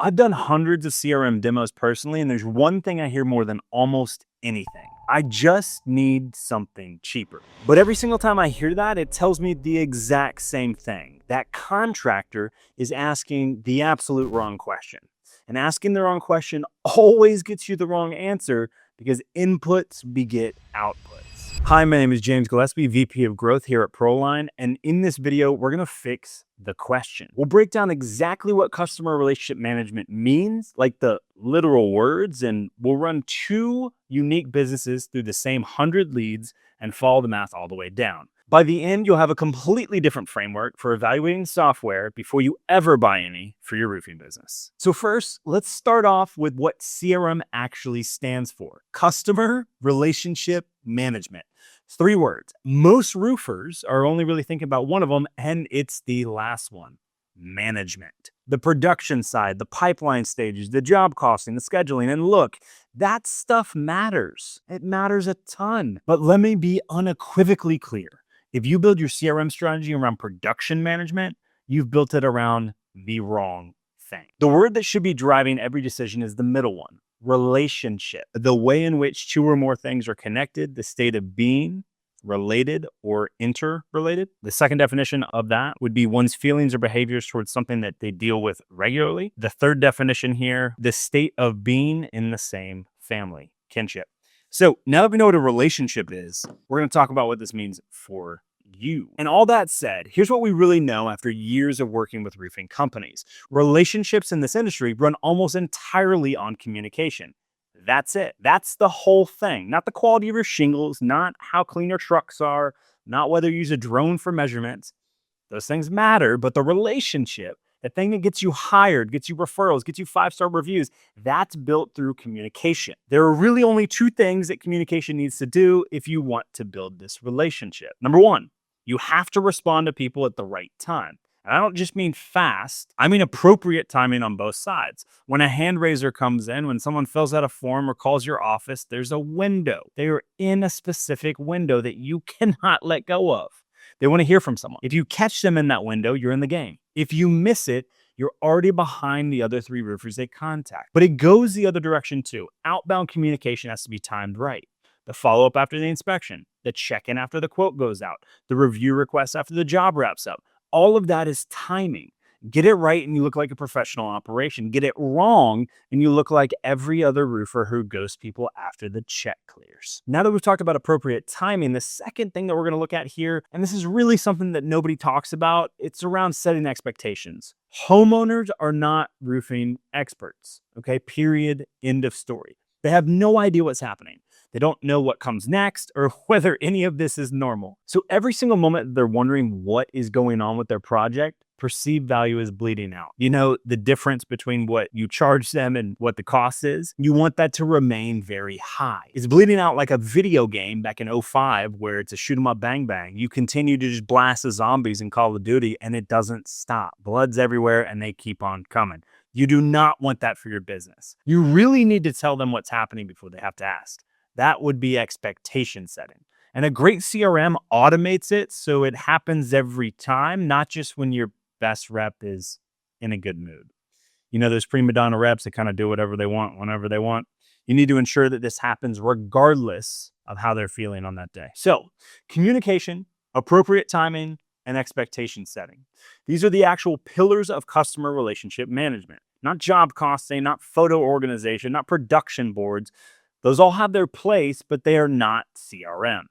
I've done hundreds of CRM demos personally, and there's one thing I hear more than almost anything. I just need something cheaper. But every single time I hear that, it tells me the exact same thing. That contractor is asking the absolute wrong question. And asking the wrong question always gets you the wrong answer because inputs beget outputs. Hi, my name is James Gillespie, VP of Growth here at ProLine, and in this video, we're gonna fix the question. We'll break down exactly what customer relationship management means, like the literal words, and we'll run two unique businesses through the same 100 leads and follow the math all the way down. By the end, you'll have a completely different framework for evaluating software before you ever buy any for your roofing business. So first, let's start off with what CRM actually stands for: Customer Relationship Management. 3 words. Most roofers are only really thinking about one of them, and it's the last one: management. The production side, the pipeline stages, the job costing, the scheduling. And look, that stuff matters. It matters a ton. But let me be unequivocally clear. If you build your CRM strategy around production management, you've built it around the wrong thing. The word that should be driving every decision is the middle one: relationship. The way in which 2 or more things are connected, the state of being related or interrelated. The second definition of that would be one's feelings or behaviors towards something that they deal with regularly. The third definition here, the state of being in the same family, kinship. So now that we know what a relationship is, we're going to talk about what this means for you. And all that said, here's what we really know after years of working with roofing companies. Relationships in this industry run almost entirely on communication. That's it. That's the whole thing. Not the quality of your shingles, not how clean your trucks are, not whether you use a drone for measurements. Those things matter, but the relationship, the thing that gets you hired, gets you referrals, gets you 5-star reviews, that's built through communication. There are really only 2 things that communication needs to do if you want to build this relationship. Number 1, you have to respond to people at the right time. And I don't just mean fast, I mean appropriate timing on both sides. When a hand raiser comes in, when someone fills out a form or calls your office, there's a window. They are in a specific window that you cannot let go of. They want to hear from someone. If you catch them in that window, you're in the game. If you miss it, you're already behind the other 3 roofers they contact. But it goes the other direction too. Outbound communication has to be timed right. The follow-up after the inspection, the check-in after the quote goes out, the review request after the job wraps up. All of that is timing. Get it right and you look like a professional operation. Get it wrong and you look like every other roofer who ghosts people after the check clears. Now that we've talked about appropriate timing, the second thing that we're going to look at here, and this is really something that nobody talks about, it's around setting expectations. Homeowners are not roofing experts, okay? Period. End of story. They have no idea what's happening. They don't know what comes next or whether any of this is normal. So every single moment they're wondering what is going on with their project, perceived value is bleeding out. You know, the difference between what you charge them and what the cost is, you want that to remain very high. It's bleeding out like a video game back in 05 where it's a shoot 'em up bang bang. You continue to just blast the zombies in Call of Duty and it doesn't stop. Blood's everywhere and they keep on coming. You do not want that for your business. You really need to tell them what's happening before they have to ask. That would be expectation setting. And a great CRM automates it so it happens every time, not just when your best rep is in a good mood. You know, those prima donna reps that kind of do whatever they want, whenever they want. You need to ensure that this happens regardless of how they're feeling on that day. So, communication, appropriate timing, and expectation setting. These are the actual pillars of customer relationship management. Not job costing, not photo organization, not production boards. Those all have their place, but they are not CRM.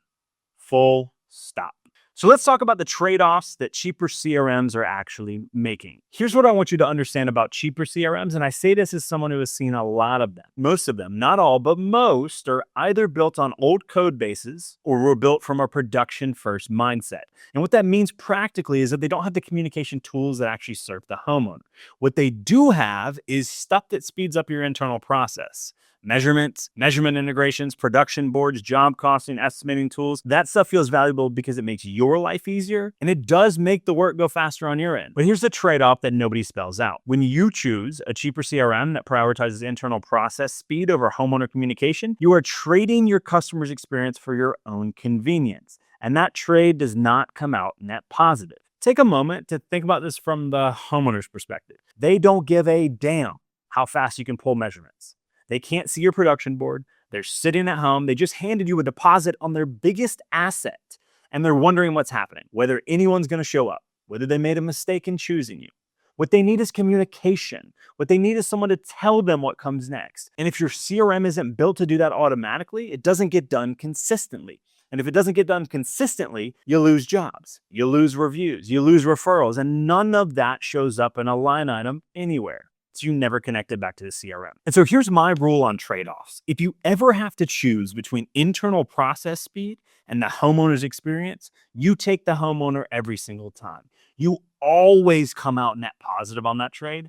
Full stop. So let's talk about the trade-offs that cheaper CRMs are actually making. Here's what I want you to understand about cheaper CRMs, and I say this as someone who has seen a lot of them. Most of them, not all, but most are either built on old code bases or were built from a production-first mindset. And what that means practically is that they don't have the communication tools that actually serve the homeowner. What they do have is stuff that speeds up your internal process. Measurements, measurement integrations, production boards, job costing, estimating tools. That stuff feels valuable because it makes your life easier and it does make the work go faster on your end. But here's the trade-off that nobody spells out. When you choose a cheaper CRM that prioritizes internal process speed over homeowner communication, you are trading your customer's experience for your own convenience. And that trade does not come out net positive. Take a moment to think about this from the homeowner's perspective. They don't give a damn how fast you can pull measurements. They can't see your production board. They're sitting at home. They just handed you a deposit on their biggest asset. And they're wondering what's happening, whether anyone's going to show up, whether they made a mistake in choosing you. What they need is communication. What they need is someone to tell them what comes next. And if your CRM isn't built to do that automatically, it doesn't get done consistently. And if it doesn't get done consistently, you lose jobs, you lose reviews, you lose referrals, and none of that shows up in a line item anywhere. So you never connect it back to the CRM. And so here's my rule on trade-offs. If you ever have to choose between internal process speed and the homeowner's experience, you take the homeowner every single time. You always come out net positive on that trade.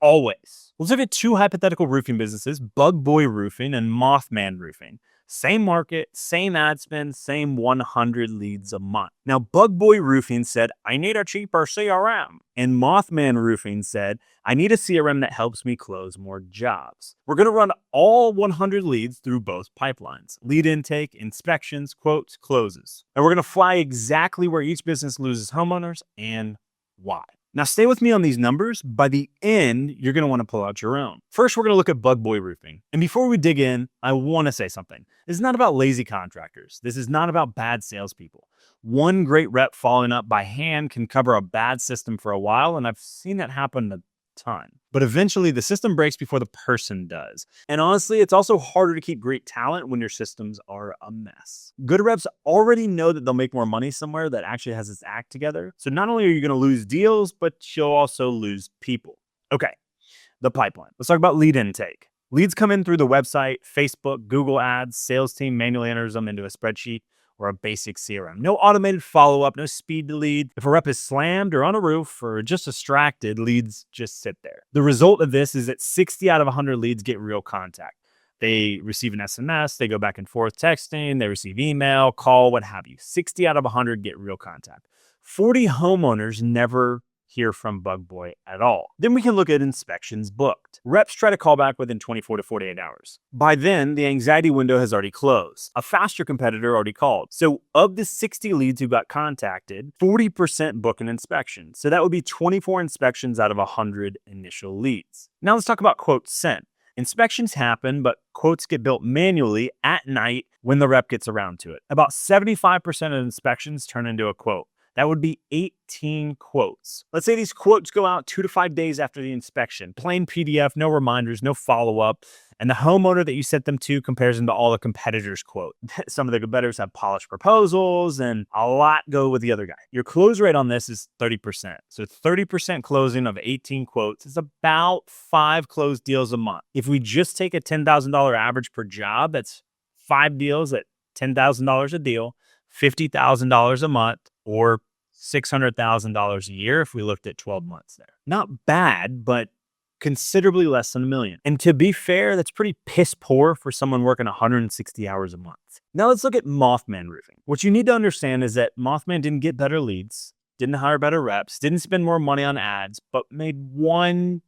Always. Let's look at two hypothetical roofing businesses, Bug Boy Roofing and Mothman Roofing. Same market, same ad spend, same 100 leads a month. Now, Bug Boy Roofing said, I need a cheaper CRM. And Mothman Roofing said, I need a CRM that helps me close more jobs. We're going to run all 100 leads through both pipelines. Lead intake, inspections, quotes, closes. And we're going to fly exactly where each business loses homeowners and why. Now, stay with me on these numbers. By the end, you're going to want to pull out your own. First, we're going to look at Bug Boy Roofing. And before we dig in, I want to say something. This is not about lazy contractors. This is not about bad salespeople. One great rep following up by hand can cover a bad system for a while, and I've seen that happen a ton. But eventually, the system breaks before the person does. And honestly, it's also harder to keep great talent when your systems are a mess. Good reps already know that they'll make more money somewhere that actually has its act together. So not only are you going to lose deals, but you'll also lose people. Okay, the pipeline. Let's talk about lead intake. Leads come in through the website, Facebook, Google Ads. Sales team manually enters them into a spreadsheet or a basic CRM. No automated follow-up, no speed to lead. If a rep is slammed or on a roof or just distracted, leads just sit there. The result of this is that 60 out of 100 leads get real contact. They receive an SMS, they go back and forth texting, they receive email, call, what have you. 60 out of 100 get real contact. 40 homeowners never hear from Bug Boy at all. Then we can look at inspections booked. Reps try to call back within 24 to 48 hours. By then, the anxiety window has already closed. A faster competitor already called. So of the 60 leads who got contacted, 40% book an inspection. So that would be 24 inspections out of 100 initial leads. Now let's talk about quotes sent. Inspections happen, but quotes get built manually at night when the rep gets around to it. About 75% of inspections turn into a quote. That would be 18 quotes. Let's say these quotes go out 2 to 5 days after the inspection. Plain PDF, no reminders, no follow-up. And the homeowner that you sent them to compares them to all the competitors' quote. Some of the competitors have polished proposals and a lot go with the other guy. Your close rate on this is 30%. So 30% closing of 18 quotes is about 5 closed deals a month. If we just take a $10,000 average per job, that's 5 deals at $10,000 a deal, $50,000 a month, or $600,000 a year if we looked at 12 months there. Not bad, but considerably less than $1 million. And to be fair, that's pretty piss poor for someone working 160 hours a month. Now let's look at Mothman Roofing. What you need to understand is that Mothman didn't get better leads, didn't hire better reps, didn't spend more money on ads, but made one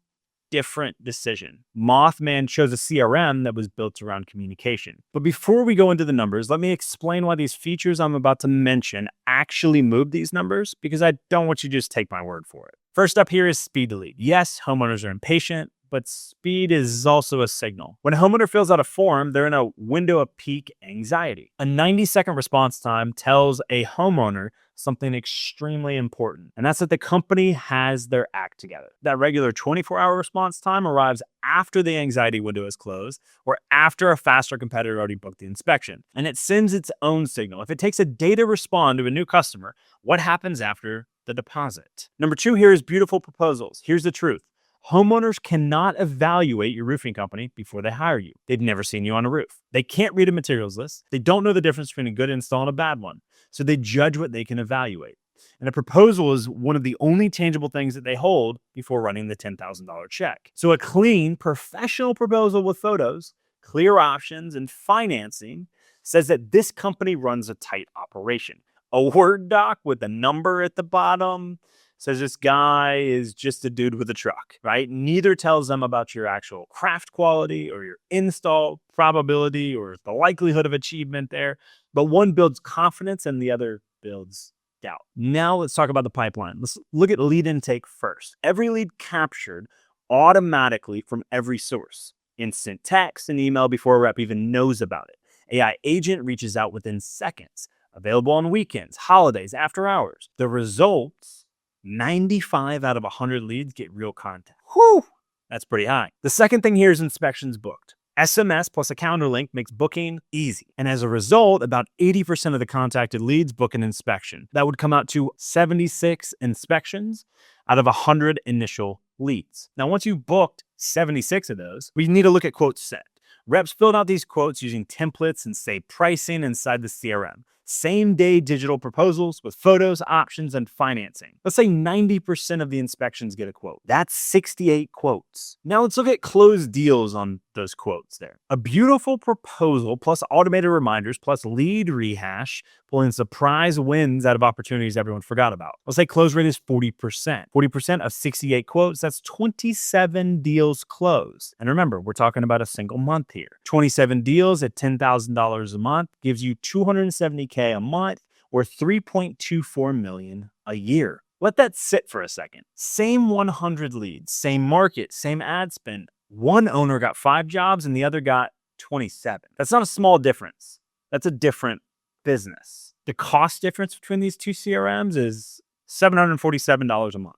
different decision. Mothman chose a CRM that was built around communication. But before we go into the numbers, let me explain why these features I'm about to mention actually move these numbers, because I don't want you to just take my word for it. First up here is speed to lead. Yes, homeowners are impatient, but speed is also a signal. When a homeowner fills out a form, they're in a window of peak anxiety. A 90-second response time tells a homeowner something extremely important, and that's that the company has their act together. That regular 24-hour response time arrives after the anxiety window is closed or after a faster competitor already booked the inspection, and it sends its own signal. If it takes a day to respond to a new customer, what happens after the deposit? Number 2 here is beautiful proposals. Here's the truth. Homeowners cannot evaluate your roofing company before they hire you. They've never seen you on a roof. They can't read a materials list. They don't know the difference between a good install and a bad one. So they judge what they can evaluate. And a proposal is one of the only tangible things that they hold before running the $10,000 check. So a clean, professional proposal with photos, clear options, and financing says that this company runs a tight operation. A Word doc with a number at the bottom says this guy is just a dude with a truck, right? Neither tells them about your actual craft quality or your install probability or the likelihood of achievement there. But one builds confidence and the other builds doubt. Now let's talk about the pipeline. Let's look at lead intake first. Every lead captured automatically from every source. Instant text and email before a rep even knows about it. AI agent reaches out within seconds. Available on weekends, holidays, after hours. The results, 95 out of 100 leads get real contact. Whew, that's pretty high. The second thing here is inspections booked. SMS plus a calendar link makes booking easy. And as a result, about 80% of the contacted leads book an inspection. That would come out to 76 inspections out of 100 initial leads. Now, once you've booked 76 of those, we need to look at quotes sent. Reps filled out these quotes using templates and saved pricing inside the CRM. Same-day digital proposals with photos, options, and financing. Let's say 90% of the inspections get a quote. That's 68 quotes. Now let's look at closed deals on those quotes there. A beautiful proposal plus automated reminders plus lead rehash pulling surprise wins out of opportunities everyone forgot about. Let's say close rate is 40%. 40% of 68 quotes, that's 27 deals closed. And remember, we're talking about a single month here. 27 deals at $10,000 a month gives you $270K a month or $3.24 million a year. Let that sit for a second. Same 100 leads, same market, same ad spend. One owner got 5 jobs and the other got 27. That's not a small difference. That's a different business. The cost difference between these two CRMs is $747 a month.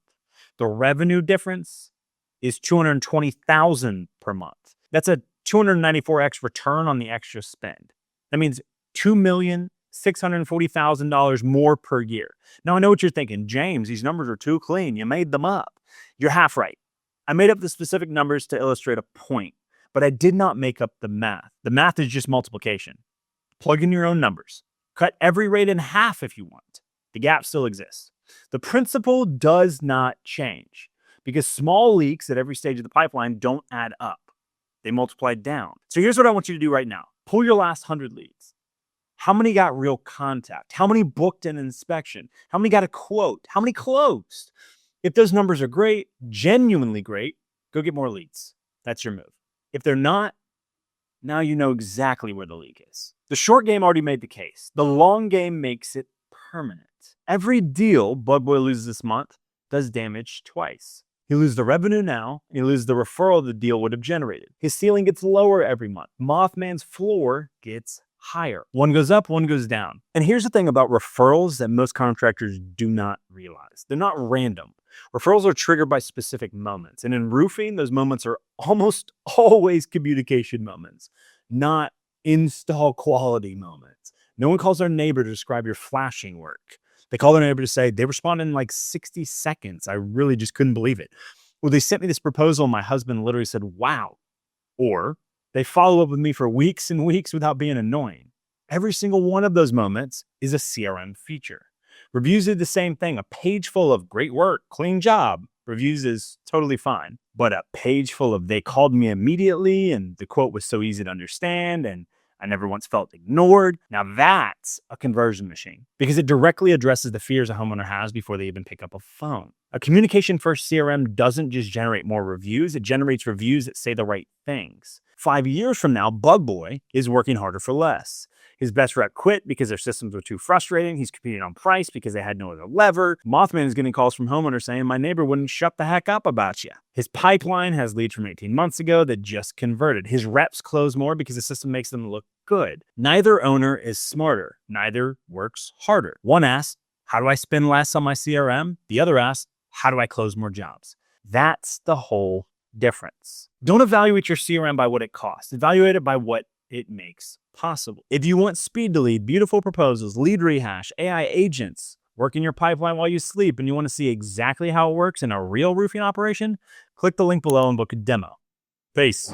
The revenue difference is $220,000 per month. That's a 294x return on the extra spend. That means $2,640,000 more per year. Now, I know what you're thinking. James, these numbers are too clean. You made them up. You're half right. I made up the specific numbers to illustrate a point, but I did not make up the math. The math is just multiplication. Plug in your own numbers. Cut every rate in half if you want. The gap still exists. The principle does not change because small leaks at every stage of the pipeline don't add up. They multiply down. So here's what I want you to do right now. Pull your last 100 leads. How many got real contact? How many booked an inspection? How many got a quote? How many closed? If those numbers are great, genuinely great, go get more leads. That's your move. If they're not, now you know exactly where the leak is. The short game already made the case. The long game makes it permanent. Every deal Bud Boy loses this month does damage twice. He loses the revenue now, and he loses the referral the deal would have generated. His ceiling gets lower every month. Mothman's floor gets higher. One goes up, one goes down. And here's the thing about referrals that most contractors do not realize. They're not random. Referrals are triggered by specific moments. And in roofing, those moments are almost always communication moments, not install quality moments. No one calls their neighbor to describe your flashing work. They call their neighbor to say, they respond in like 60 seconds. I really just couldn't believe it. Well, they sent me this proposal. And my husband literally said, wow. Or they follow up with me for weeks and weeks without being annoying. Every single one of those moments is a CRM feature. Reviews do the same thing. A page full of great work, clean job. Reviews is totally fine. But a page full of they called me immediately and the quote was so easy to understand and I never once felt ignored. Now that's a conversion machine because it directly addresses the fears a homeowner has before they even pick up a phone. A communication-first CRM doesn't just generate more reviews, it generates reviews that say the right things. 5 years from now, Bug Boy is working harder for less. His best rep quit because their systems were too frustrating. He's competing on price because they had no other lever. Mothman is getting calls from homeowners saying, my neighbor wouldn't shut the heck up about you. His pipeline has leads from 18 months ago that just converted. His reps close more because the system makes them look good. Neither owner is smarter. Neither works harder. One asks, how do I spend less on my CRM? The other asks, how do I close more jobs? That's the whole difference. Don't evaluate your CRM by what it costs. Evaluate it by what it makes possible. If you want speed to lead, beautiful proposals, lead rehash, AI agents, work in your pipeline while you sleep, and you want to see exactly how it works in a real roofing operation, click the link below and book a demo. Peace.